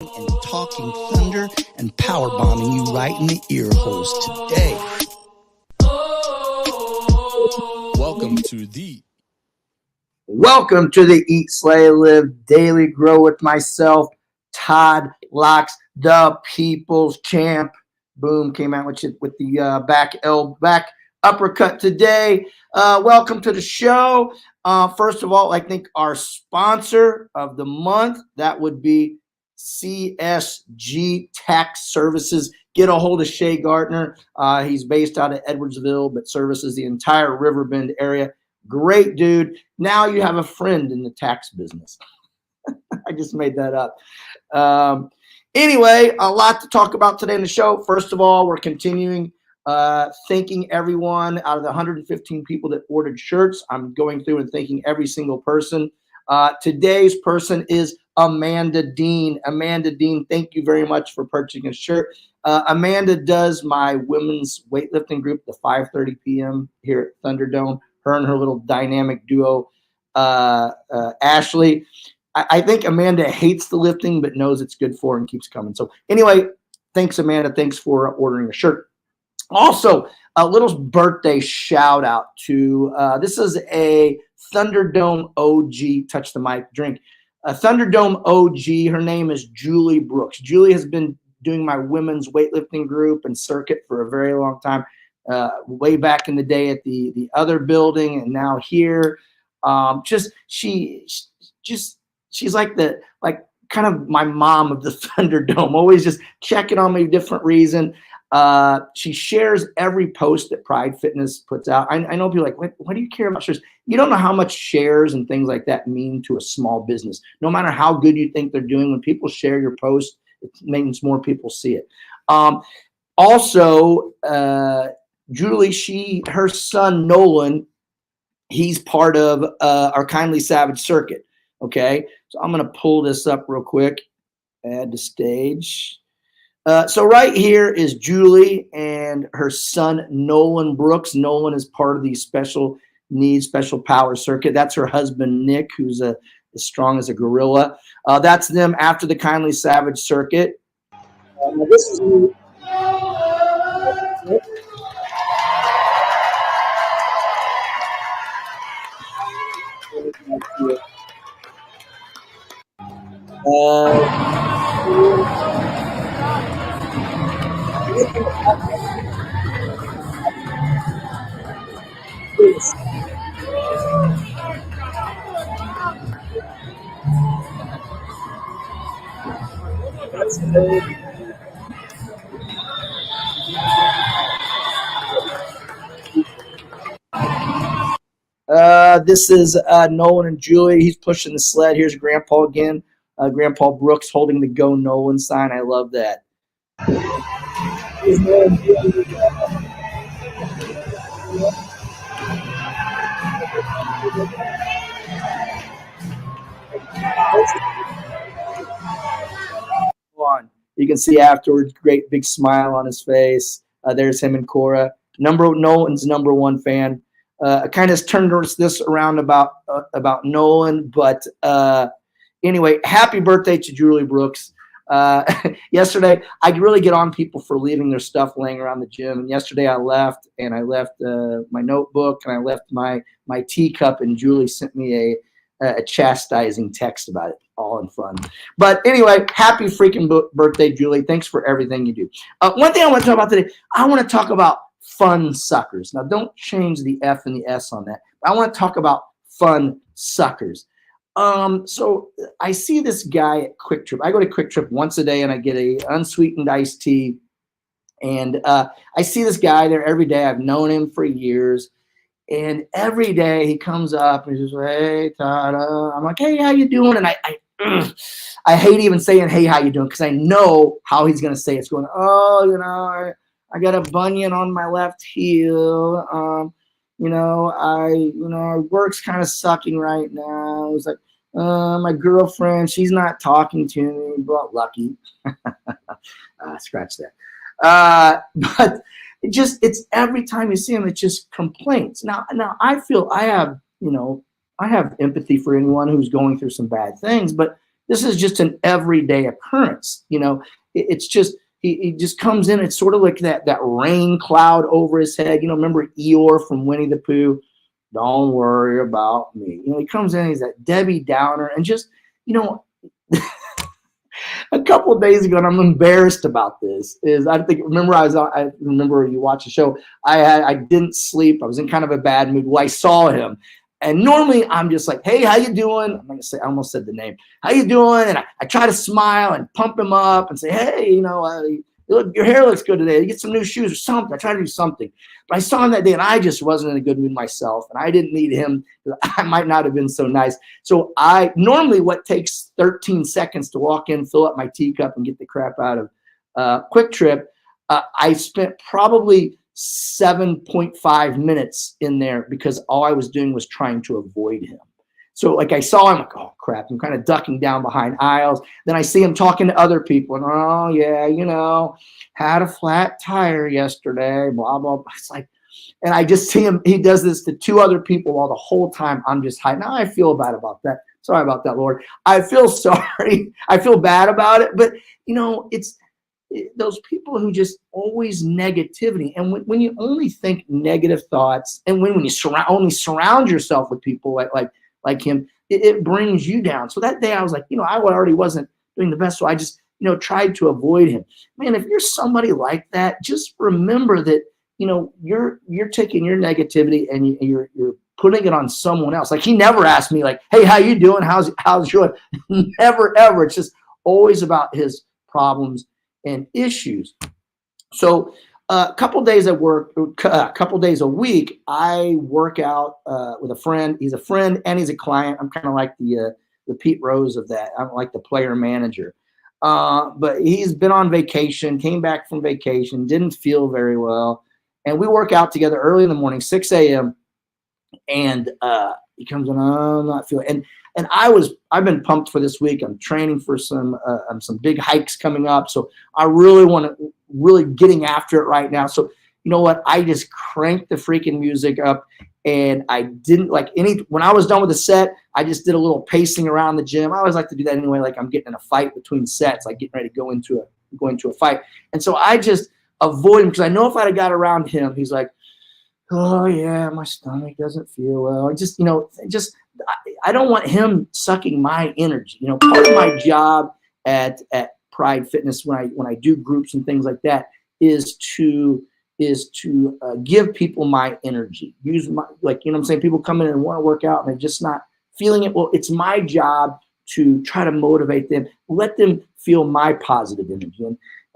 and talking thunder and power bombing you right in the ear holes today. Welcome to the Eat, Slay, Live Daily Grow with myself, Todd Locks, the People's Champ. Boom, came out with the back uppercut today. Welcome to the show. First of all, I think our sponsor of the month, that would be CSG Tax Services. Get a hold of Shay Gardner. He's based out of Edwardsville, but services the entire Riverbend area. Great dude. Now you have a friend in the tax business. I just made that up. Anyway, a lot to talk about today in the show. First of all, we're continuing thanking everyone out of the 115 people that ordered shirts. I'm going through and thanking every single person. Today's person is Amanda Dean. Amanda Dean, thank you very much for purchasing a shirt. Amanda does my women's weightlifting group, the 5:30 p.m. here at Thunderdome. Her and her little dynamic duo, Ashley. I think Amanda hates the lifting, but knows it's good for her and keeps coming. So anyway, thanks, Amanda. Thanks for ordering a shirt. Also, a little birthday shout out to, this is a Thunderdome OG, touch the mic, drink. A Thunderdome OG, her name is Julie Brooks. Julie has been doing my women's weightlifting group and circuit for a very long time. Way back in the day at the other building and now here. She's like kind of my mom of the Thunderdome, always just checking on me, different reason. She shares every post that Pride Fitness puts out. I know people are like, what do you care about shares? You don't know how much shares and things like that mean to a small business. No matter how good you think they're doing, when people share your post, it means more people see it. Also, Julie, her son Nolan, he's part of our Kindy Savage circuit. Okay, so I'm gonna pull this up real quick. Add to stage. So right here is Julie and her son Nolan Brooks. Nolan is part of the special needs, special power circuit. That's her husband Nick, who's as strong as a gorilla. That's them after the Kindy Savage circuit. This is me. This is Nolan and Julie. He's pushing the sled. Here's Grandpa again. Grandpa Brooks holding the Go Nolan sign. I love that. You can see afterwards, great big smile on his face. There's him and Cora. Nolan's number one fan. I kind of turned this around about Nolan, but anyway, happy birthday to Julie Brooks. Yesterday, I really get on people for leaving their stuff laying around the gym. And yesterday I left my notebook and I left my teacup, and Julie sent me a chastising text about it, all in fun. But anyway, happy freaking birthday, Julie. Thanks for everything you do. One thing I want to talk about today, I want to talk about fun suckers. Now, don't change the F and the S on that. I want to talk about fun suckers. So I see this guy at Quick Trip. I go to Quick Trip once a day and I get a unsweetened iced tea. And I see this guy there every day. I've known him for years. And every day he comes up and he's just like, hey, Todd. I'm like, hey, how you doing? And I hate even saying, hey, how you doing? Because I know how he's going to say it. It's going, oh, I got a bunion on my left heel. Work's kind of sucking right now. It's like, my girlfriend, she's not talking to me, but lucky. Scratch that. But it's every time you see him, it's just complaints. Now I feel I have empathy for anyone who's going through some bad things, but This is just an everyday occurrence. You know, it's just, he just comes in. It's sort of like that rain cloud over his head. You know, remember Eeyore from Winnie the Pooh? Don't worry about me. You know, he comes in, he's that Debbie Downer, and just, you know, a couple of days ago, and I'm embarrassed about this, is I remember you watch the show. I didn't sleep. I was in kind of a bad mood. Well, I saw him. And normally I'm just like, hey, how you doing? I'm going to say, I almost said the name. How you doing? And I try to smile and pump him up and say, hey, you know, look, your hair looks good today. You get some new shoes or something. I try to do something. But I saw him that day, and I just wasn't in a good mood myself. And I didn't need him. I might not have been so nice. So normally what takes 13 seconds to walk in, fill up my teacup, and get the crap out of Quick Trip, I spent probably 7.5 minutes in there because all I was doing was trying to avoid him. So like I saw him, like, oh crap, I'm kind of ducking down behind aisles. Then I see him talking to other people, and oh yeah, you know, had a flat tire yesterday, blah, blah, blah. It's like, and I just see him, he does this to 2 other people while the whole time I'm just hiding. Now I feel bad about that. Sorry about that, Lord. I feel sorry. I feel bad about it, but you know, it's those people who just always negativity. And when you only think negative thoughts, and when you only surround yourself with people like him, it brings you down. So that day I was like, you know, I already wasn't doing the best. So I just, you know, tried to avoid him. Man, if you're somebody like that, just remember that, you know, you're taking your negativity and you're putting it on someone else. Like he never asked me like, hey, how you doing? How's your, never, ever. It's just always about his problems and issues. So a couple days at work, a couple days a week, I work out with a friend. He's a friend and he's a client. I'm kind of like the Pete Rose of that. I'm like the player manager. But he's been on vacation, came back from vacation, didn't feel very well. And we work out together early in the morning, 6 a.m. And he comes in, oh, I'm not feeling. And I've been pumped for this week. I'm training for some big hikes coming up. So I really want to really getting after it right now. So you know what? I just cranked the freaking music up, and I didn't like when I was done with the set, I just did a little pacing around the gym. I always like to do that anyway. Like I'm getting in a fight between sets, like getting ready to go into a fight. And so I just avoid him because I know if I'd have got around him, he's like, oh yeah, my stomach doesn't feel well. Just, you know, I don't want him sucking my energy. You know, part of my job at Pride Fitness when I do groups and things like that is to give people my energy. Use my, like, you know what I'm saying? People come in and want to work out and they're just not feeling it. Well, it's my job to try to motivate them, let them feel my positive energy.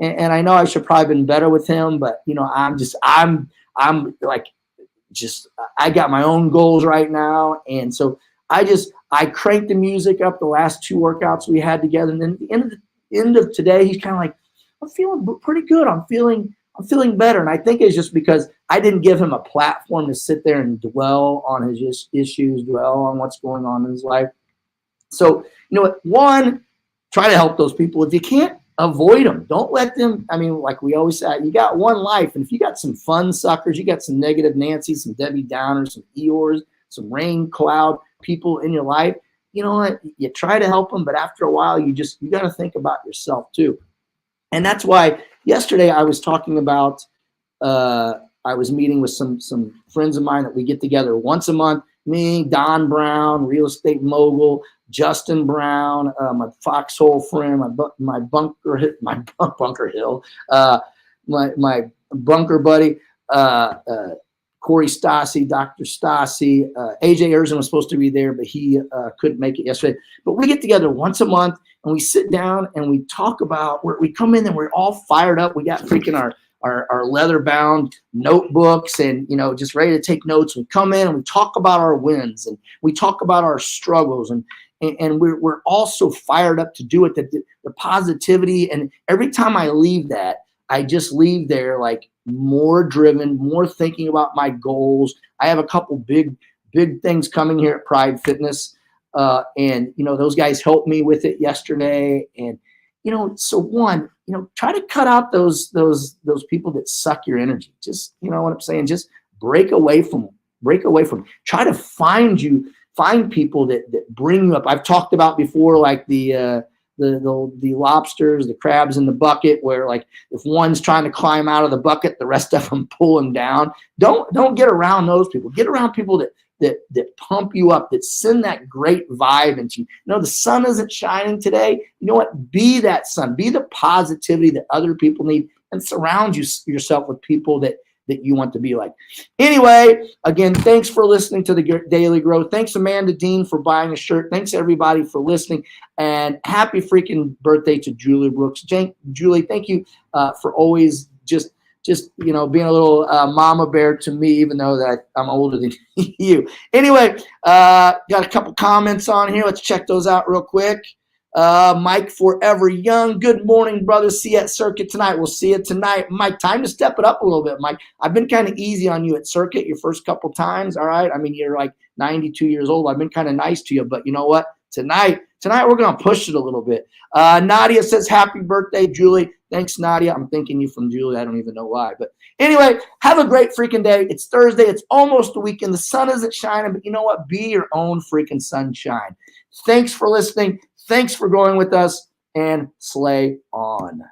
And I know I should probably have been better with him, but you know, I'm like, just I got my own goals right now, and so I cranked the music up the last 2 workouts we had together, and then at the end of today, he's kind of like, I'm feeling pretty good. I'm feeling better, and I think it's just because I didn't give him a platform to sit there and dwell on his issues, dwell on what's going on in his life. So you know what? One, try to help those people. If you can't, avoid them. Don't let them. I mean, like we always say, you got one life, and if you got some fun suckers, you got some negative Nancy's, some Debbie Downers, some Eeyores, some rain cloud people in your life, you know what? You try to help them, but after a while, you got to think about yourself too. And that's why yesterday I was talking about. I was meeting with some friends of mine that we get together once a month. Me, Don Brown, real estate mogul, Justin Brown, my foxhole friend, my bunker hill, my bunker buddy, Corey Stassi, Dr. Stassi, AJ Erzin was supposed to be there, but he couldn't make it yesterday. But we get together once a month and we sit down and we talk about where we come in and we're all fired up. We got freaking our leather bound notebooks and, you know, just ready to take notes. We come in and we talk about our wins and we talk about our struggles and we're all so fired up to do it, that the positivity. And every time I leave that, I just leave there like more driven, more thinking about my goals. I have a couple big things coming here at Pride Fitness. And, you know, those guys helped me with it yesterday. And, you know, so one, you know, try to cut out those people that suck your energy. Just, you know what I'm saying? Just break away from. Try to find you find people that bring you up. I've talked about before, like the lobsters, the crabs in the bucket, where like if one's trying to climb out of the bucket, the rest of them pull them down. Don't get around those people. Get around people that pump you up, that send that great vibe into you. You know, the sun isn't shining today. You know what? Be that sun. Be the positivity that other people need, and surround yourself with people that you want to be like. Anyway, again, thanks for listening to the Daily Growth. Thanks, Amanda Dean, for buying a shirt. Thanks, everybody, for listening. And happy freaking birthday to Julie Brooks. Julie, thank you for always just being a little mama bear to me, even though that I'm older than you. Anyway, got a couple comments on here. Let's check those out real quick. Mike Forever Young. Good morning, brothers. See you at Circuit tonight. We'll see you tonight. Mike, time to step it up a little bit, Mike. I've been kind of easy on you at Circuit your first couple times, all right? I mean, you're like 92 years old. I've been kind of nice to you, but you know what? Tonight we're going to push it a little bit. Nadia says, happy birthday, Julie. Thanks, Nadia. I'm thinking you from Julie. I don't even know why. But anyway, have a great freaking day. It's Thursday. It's almost the weekend. The sun isn't shining, but you know what? Be your own freaking sunshine. Thanks for listening. Thanks for going with us, and slay on.